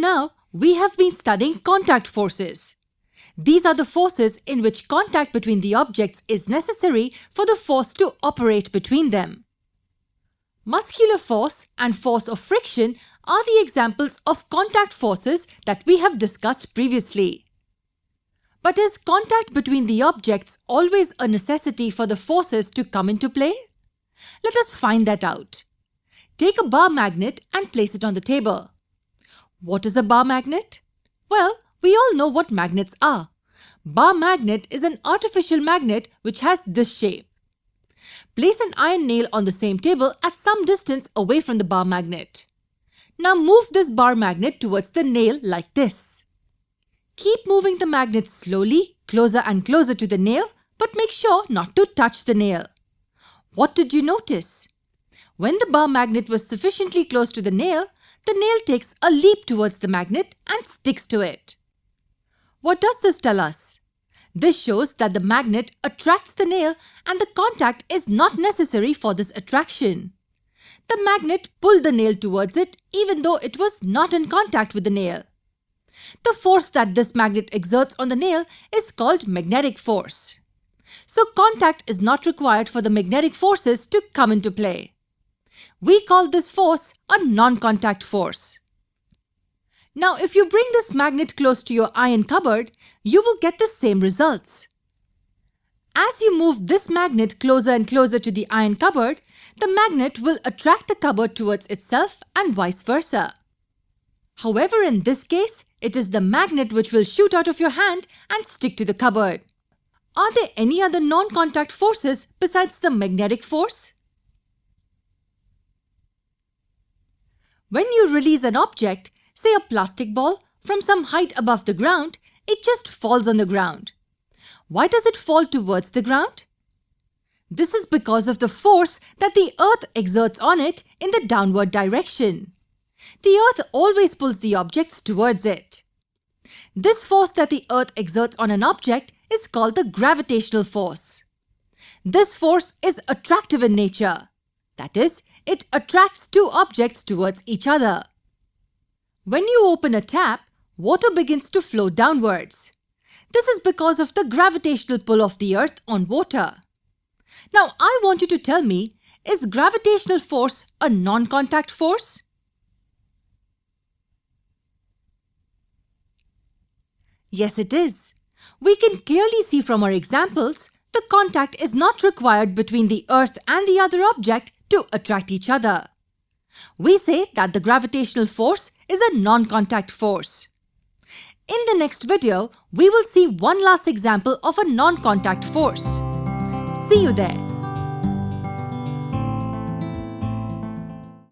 Till now, we have been studying contact forces. These are the forces in which contact between the objects is necessary for the force to operate between them. Muscular force and force of friction are the examples of contact forces that we have discussed previously. But is contact between the objects always a necessity for the forces to come into play? Let us find that out. Take a bar magnet and place it on the table. What is a bar magnet? Well, we all know what magnets are. Bar magnet is an artificial magnet which has this shape. Place an iron nail on the same table at some distance away from the bar magnet. Now move this bar magnet towards the nail like this. Keep moving the magnet slowly, closer and closer to the nail, but make sure not to touch the nail. What did you notice? When the bar magnet was sufficiently close to the nail takes a leap towards the magnet and sticks to it. What does this tell us? This shows that the magnet attracts the nail and the contact is not necessary for this attraction. The magnet pulled the nail towards it even though it was not in contact with the nail. The force that this magnet exerts on the nail is called magnetic force. So contact is not required for the magnetic forces to come into play. We call this force a non-contact force. Now, if you bring this magnet close to your iron cupboard, you will get the same results. As you move this magnet closer and closer to the iron cupboard, the magnet will attract the cupboard towards itself and vice versa. However, in this case, it is the magnet which will shoot out of your hand and stick to the cupboard. Are there any other non-contact forces besides the magnetic force? When you release an object, say a plastic ball, from some height above the ground, it just falls on the ground. Why does it fall towards the ground? This is because of the force that the earth exerts on it in the downward direction. The earth always pulls the objects towards it. This force that the earth exerts on an object is called the gravitational force. This force is attractive in nature. That is, it attracts two objects towards each other. When you open a tap, water begins to flow downwards. This is because of the gravitational pull of the earth on water. Now, I want you to tell me, is gravitational force a non-contact force? Yes, it is. We can clearly see from our examples, the contact is not required between the earth and the other object to attract each other. We say that the gravitational force is a non-contact force. In the next video, we will see one last example of a non-contact force. See you there.